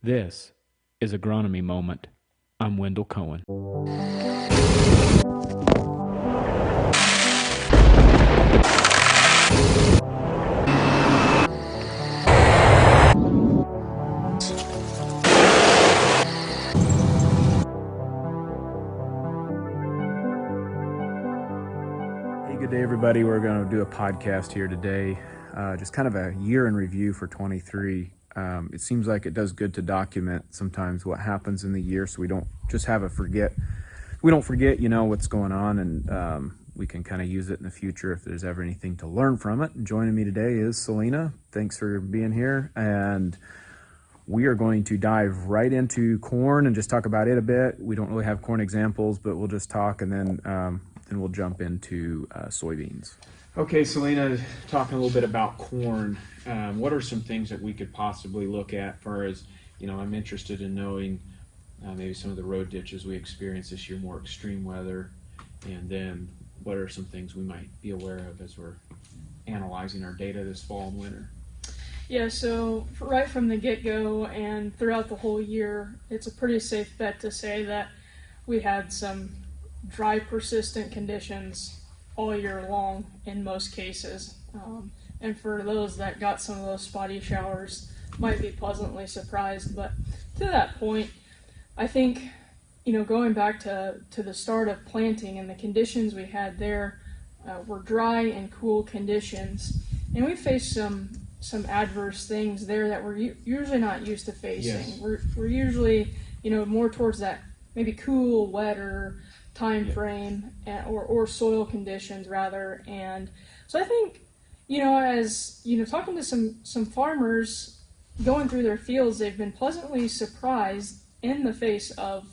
This is Agronomy Moment. I'm Wendell Cohen. Hey, good day, everybody. We're going to do a podcast here today, just kind of a year in review for 23. It seems like it does good to document sometimes what happens in the year, so we don't just have we don't forget, what's going on, and we can kind of use it in the future if there's ever anything to learn from it. And joining me today is Celena. Thanks for being here, and we are going to dive right into corn and just talk about it a bit. We don't really have corn examples, but we'll just talk, and then we'll jump into soybeans. Okay, Celena, talking a little bit about corn, what are some things that we could possibly look at for as, I'm interested in knowing maybe some of the road ditches we experienced this year, more extreme weather, and then what are some things we might be aware of as we're analyzing our data this fall and winter? Yeah, so right from the get-go and throughout the whole year, it's a pretty safe bet to say that we had some dry, persistent conditions all year long in most cases. And for those that got some of those spotty showers, might be pleasantly surprised. But to that point, I think, going back to the start of planting and the conditions we had there were dry and cool conditions. And we faced some adverse things there that we're usually not used to facing. Yes. We're usually, more towards that maybe cool, wetter time frame, or soil conditions rather. And so I think, as talking to some farmers going through their fields, they've been pleasantly surprised in the face of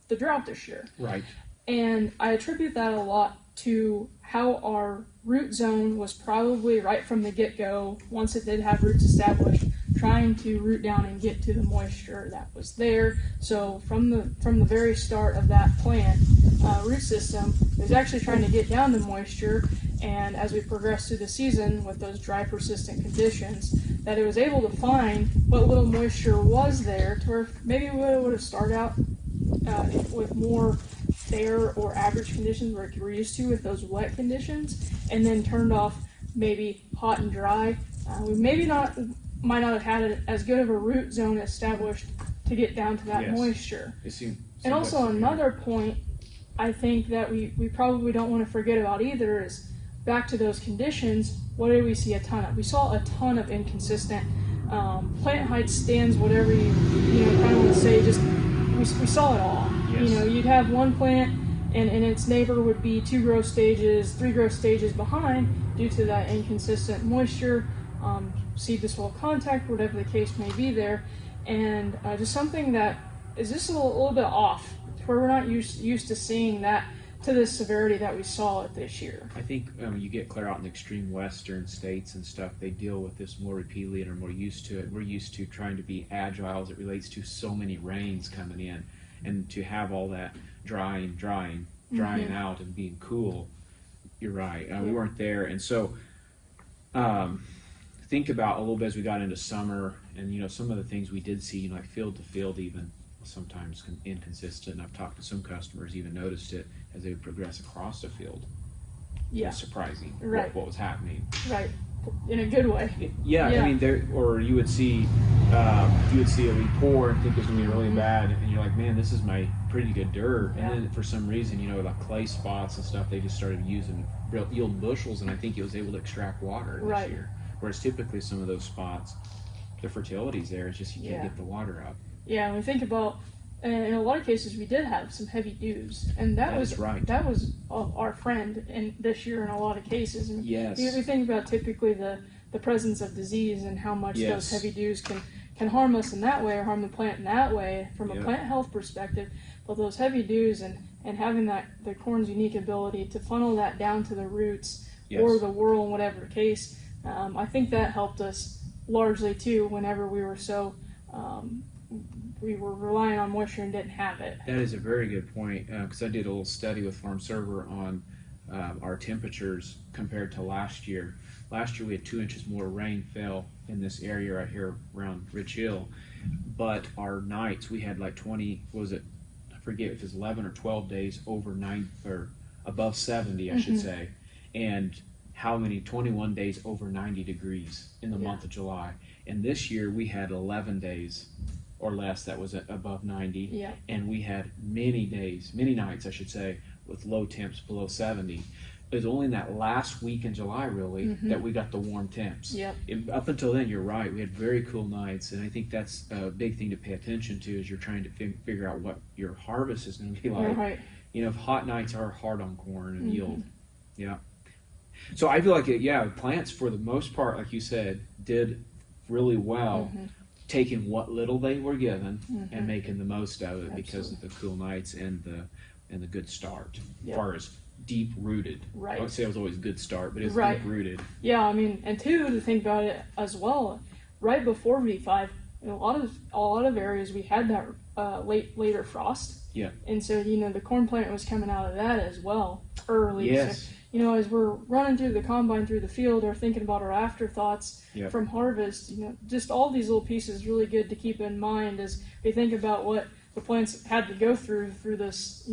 the drought this year. Right. And I attribute that a lot to how our root zone was probably right from the get-go, once it did have roots established, trying to root down and get to the moisture that was there. So from the very start of that plant, root system was actually trying to get down to moisture, and as we progressed through the season with those dry, persistent conditions, that it was able to find what little moisture was there to where maybe we would have started out with more fair or average conditions where we're used to with those wet conditions, and then turned off maybe hot and dry. We might not have had as good of a root zone established to get down to that moisture. And also another point I think that we probably don't want to forget about either is back to those conditions, what did we see a ton of? We saw a ton of inconsistent plant height stands, whatever you kind of want to say, just we saw it all. Yes. You'd have one plant and its neighbor would be 2 growth stages, 3 growth stages behind due to that inconsistent moisture, seed to soil contact, whatever the case may be there, and just something that is just a little bit off, where we're not used to seeing that to the severity that we saw it this year. I think you get clear out in the extreme western states and stuff, they deal with this more repeatedly and are more used to it. We're used to trying to be agile as it relates to so many rains coming in, and to have all that drying out and being cool. You're right. We weren't there, and so think about a little bit as we got into summer, and some of the things we did see, like field to field, even sometimes inconsistent. I've talked to some customers, even noticed it as they would progress across the field. Yeah, it was surprising. Right. What was happening. Right, in a good way. Yeah. I mean, you would see a report and think it was gonna be really bad, and you're like, man, this is my pretty good dirt. And then for some reason, like clay spots and stuff, they just started using real yield bushels, and I think it was able to extract water this year. Whereas typically some of those spots, the fertility's there, it's just you can't get the water up. Yeah, and we think about, in a lot of cases, we did have some heavy dews, and that was our friend in this year in a lot of cases. And yes. We think about typically the presence of disease and how much those heavy dews can harm us in that way, or harm the plant in that way from a plant health perspective. But those heavy dews and having the corn's unique ability to funnel that down to the roots or the whorl in whatever case, I think that helped us largely too whenever we were we were relying on moisture and didn't have it. That is a very good point, because I did a little study with Farm Server on our temperatures compared to last year. Last year we had 2 inches more rain fell in this area right here around Rich Hill, but our nights, we had like 20, what was it? I forget if it's 11 or 12 days over 9 or above 70, I should say. And how many? 21 days over 90 degrees in the month of July. And this year we had 11 days or less that was above 90. Yeah. And we had many days, many nights, I should say, with low temps below 70. It was only in that last week in July, really, that we got the warm temps. Yep. Up until then, you're right. We had very cool nights, and I think that's a big thing to pay attention to as you're trying to figure out what your harvest is going to be like. Right. You know, if hot nights are hard on corn and yield. Yeah. So I feel like, plants for the most part, like you said, did really well, taking what little they were given and making the most of it because of the cool nights and the good start. As far as deep rooted. Right. I would say it was always a good start, but it's Right. deep rooted. Yeah, I mean, and two, to think about it as well, right before V5, in a lot of areas we had that later frost. Yeah. And so, the corn plant was coming out of that as well early. Yes. So, as we're running through the combine through the field or thinking about our afterthoughts from harvest, just all these little pieces really good to keep in mind as we think about what the plants had to go through this,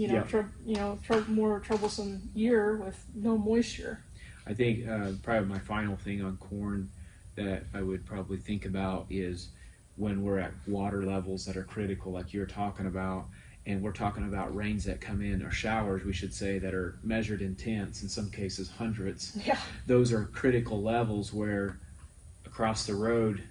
more troublesome year with no moisture. I think probably my final thing on corn that I would probably think about is when we're at water levels that are critical, like you're talking about, and we're talking about rains that come in, or showers, we should say, that are measured in tenths, in some cases hundreds. Yeah. Those are critical levels where across the road,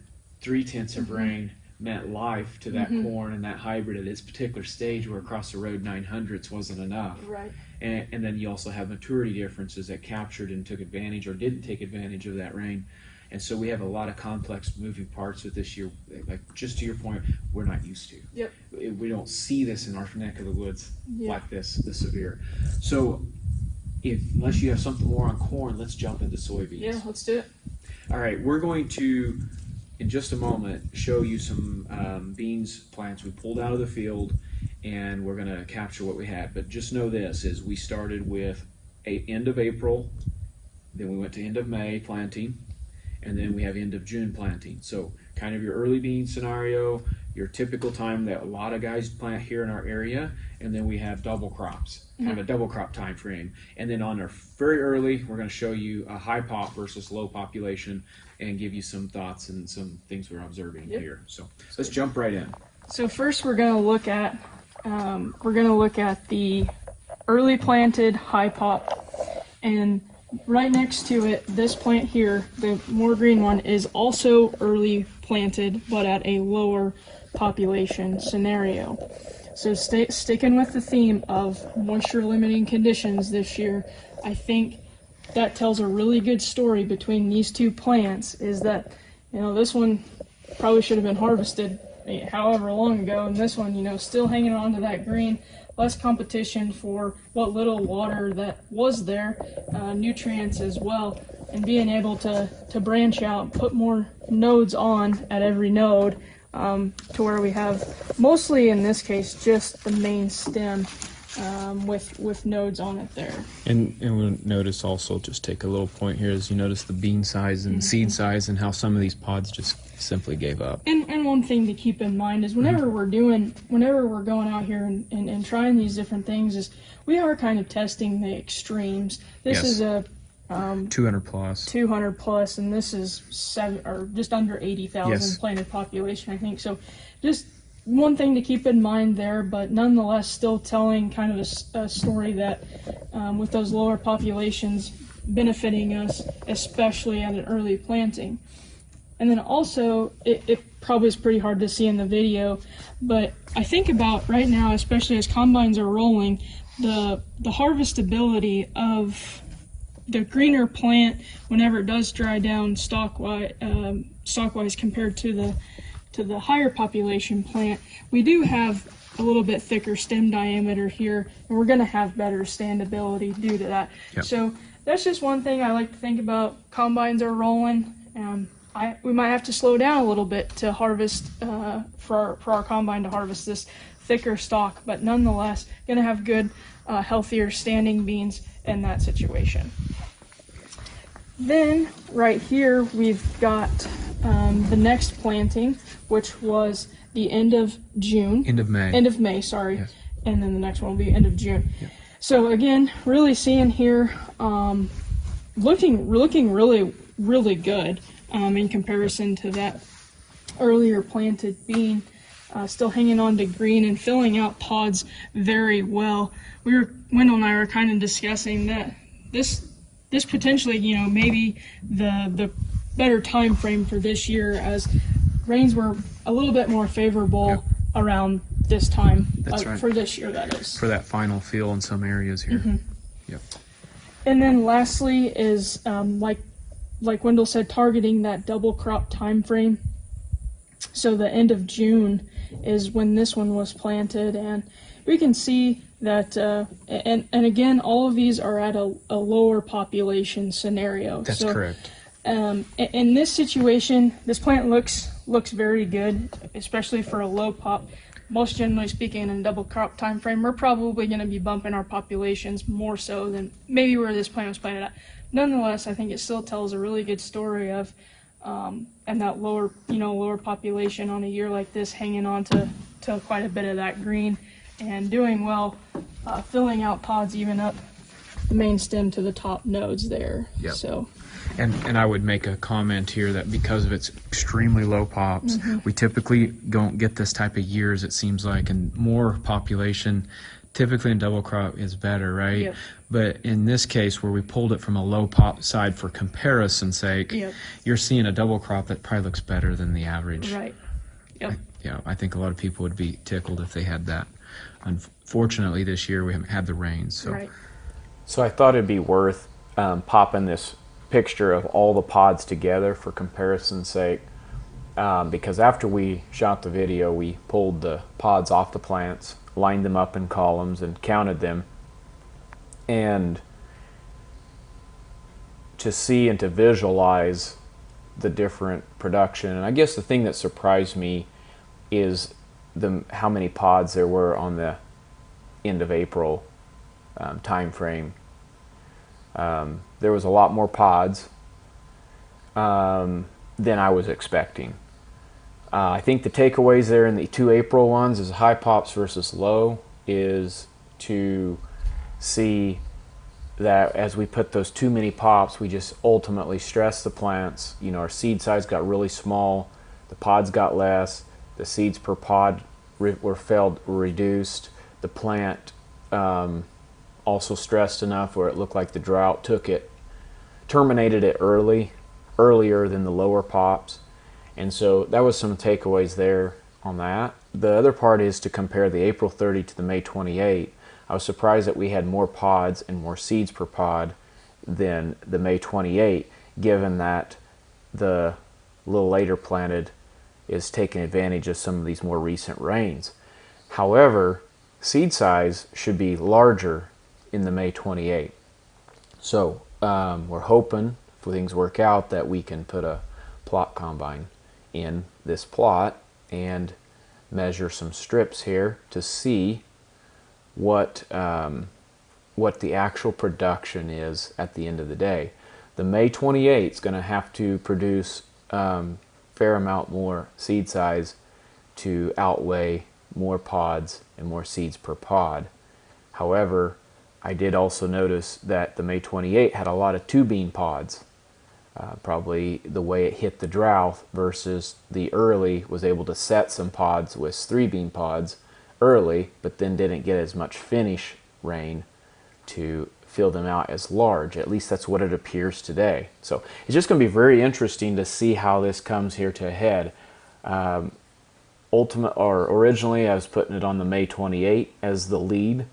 3/10 of rain meant life to that corn and that hybrid at its particular stage, where across the road 900ths wasn't enough. Right. And then you also have maturity differences that captured and took advantage or didn't take advantage of that rain. And so we have a lot of complex moving parts with this year. Like, just to your point, we're not used to. Yep. We don't see this in our neck of the woods Yeah. like this severe. So unless you have something more on corn, let's jump into soybeans. Yeah, let's do it. All right, we're going to, in just a moment, show you some beans plants we pulled out of the field, and we're going to capture what we had. But just know this, is we started with end of April, then we went to end of May planting, and then we have end of June planting. So kind of your early bean scenario, your typical time that a lot of guys plant here in our area, and then we have double crops, kind of a double crop time frame. And then on our very early, we're going to show you a high pop versus low population and give you some thoughts and some things we're observing here. So let's jump right in. So first we're going to look at the early planted high pop, and right next to it, this plant here, the more green one, is also early planted, but at a lower population scenario. So sticking with the theme of moisture limiting conditions this year, I think that tells a really good story between these two plants, is that, this one probably should have been harvested however long ago, and this one, still hanging on to that green, less competition for what little water that was there, nutrients as well, and being able to branch out, put more nodes on at every node, to where we have, mostly in this case, just the main stem with nodes on it there. And we'll notice also, just take a little point here, as you notice the bean size and seed size and how some of these pods just simply gave up. And one thing to keep in mind is whenever we're going out here and trying these different things, is we are kind of testing the extremes. This is a 200 plus. 200 plus, and this is just under 80,000 Yes. planted population, I think. So just one thing to keep in mind there, but nonetheless still telling kind of a story that with those lower populations benefiting us, especially at an early planting. And then also, it probably is pretty hard to see in the video, but I think about right now, especially as combines are rolling, the harvestability of the greener plant whenever it does dry down stalkwise compared to the higher population plant, we do have a little bit thicker stem diameter here, and we're going to have better standability due to that. Yep. So that's just one thing I like to think about. Combines are rolling. We might have to slow down a little bit to harvest for our combine to harvest this thicker stalk, but nonetheless going to have good, healthier standing beans in that situation. Then right here we've got the next planting, which was the end of June. End of May. End of May, sorry. Yes. And then the next one will be end of June. So again, really seeing here, looking really, really good in comparison to that earlier planted bean. Still hanging on to green and filling out pods very well. Wendell and I were kind of discussing that this potentially, maybe the better time frame for this year, as rains were a little bit more favorable around this time. That's right. For this year, that is. For that final fill in some areas here. Mm-hmm. Yep. And then lastly is like Wendell said, targeting that double crop time frame. So the end of June is when this one was planted, and we can see that, and again, all of these are at a lower population scenario. That's correct. In this situation, this plant looks very good, especially for a low pop. Most generally speaking, in a double crop time frame, we're probably going to be bumping our populations more so than maybe where this plant was planted at. Nonetheless, I think it still tells a really good story of, and that lower population on a year like this, hanging on to quite a bit of that green and doing well, filling out pods even up the main stem to the top nodes there. Yep. So. And I would make a comment here that because of its extremely low pops, we typically don't get this type of years, it seems like, and more population typically in double crop is better, right? Yep. But in this case, where we pulled it from a low pop side for comparison's sake, Yep. you're seeing a double crop that probably looks better than the average. Right. Yep. I think a lot of people would be tickled if they had that. Unfortunately, this year we haven't had the rains. So. Right. So I thought it'd be worth popping this picture of all the pods together for comparison's sake, because after we shot the video, we pulled the pods off the plants, lined them up in columns, and counted them. And to see and to visualize the different production, and I guess the thing that surprised me is how many pods there were on the end of April time frame. There was a lot more pods than I was expecting. I think the takeaways there in the 2 April ones is high pops versus low, is to see that as we put those too many pops, we just ultimately stress the plants. Our seed size got really small, the pods got less, the seeds per pod were reduced, the plant also stressed enough where it looked like the drought terminated it earlier than the lower pops. And so that was some takeaways there on that. The other part is to compare the April 30 to the May 28. I was surprised that we had more pods and more seeds per pod than the May 28, given that the little later planted is taking advantage of some of these more recent rains. However, seed size should be larger in the May 28. So we're hoping, if things work out, that we can put a plot combine in this plot and measure some strips here to see what the actual production is at the end of the day. The May 28 is going to have to produce fair amount more seed size to outweigh more pods and more seeds per pod. However, I did also notice that the May 28 had a lot of 2-bean pods. Probably the way it hit the drought versus the early was able to set some pods with 3-bean pods early, but then didn't get as much finish rain to fill them out as large. At least that's what it appears today. So it's just going to be very interesting to see how this comes here to a head. Originally I was putting it on the May 28 as the lead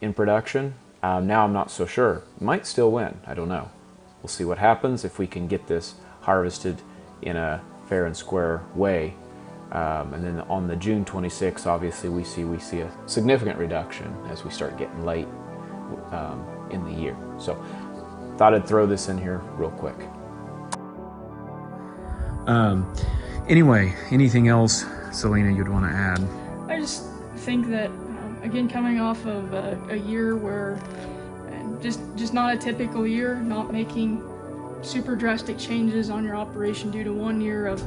in production. Now I'm not so sure. Might still win. I don't know. We'll see what happens if we can get this harvested in a fair and square way. And then on the June 26th, obviously we see a significant reduction as we start getting late in the year. So thought I'd throw this in here real quick. Anyway, anything else, Celena, you'd want to add? I just think that, again, coming off of a year where just not a typical year, not making super drastic changes on your operation due to 1 year of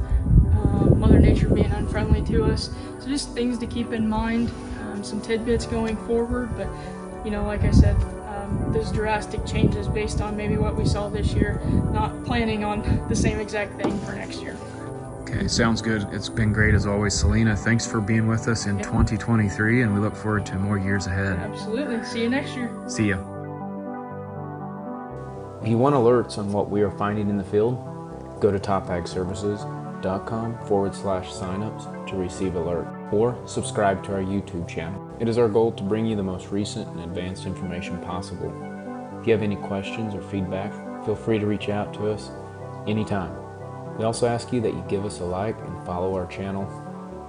Mother Nature being unfriendly to us. So just things to keep in mind, some tidbits going forward. But like I said, those drastic changes based on maybe what we saw this year, not planning on the same exact thing for next year. Okay, sounds good. It's been great as always. Celena, thanks for being with us in 2023, and we look forward to more years ahead. Absolutely. See you next year. See ya. If you want alerts on what we are finding in the field, go to topagservices.com/signups to receive alert, or subscribe to our YouTube channel. It is our goal to bring you the most recent and advanced information possible. If you have any questions or feedback, feel free to reach out to us anytime. We also ask you that you give us a like and follow our channel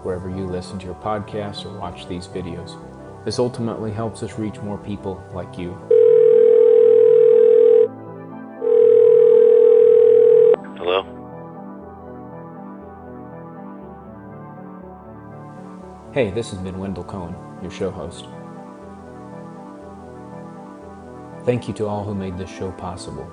wherever you listen to your podcasts or watch these videos. This ultimately helps us reach more people like you. Hello? Hey, this has been Wendell Cohen, your show host. Thank you to all who made this show possible.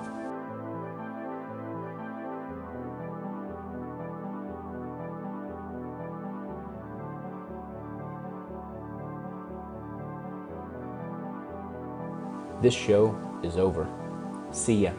This show is over. See ya.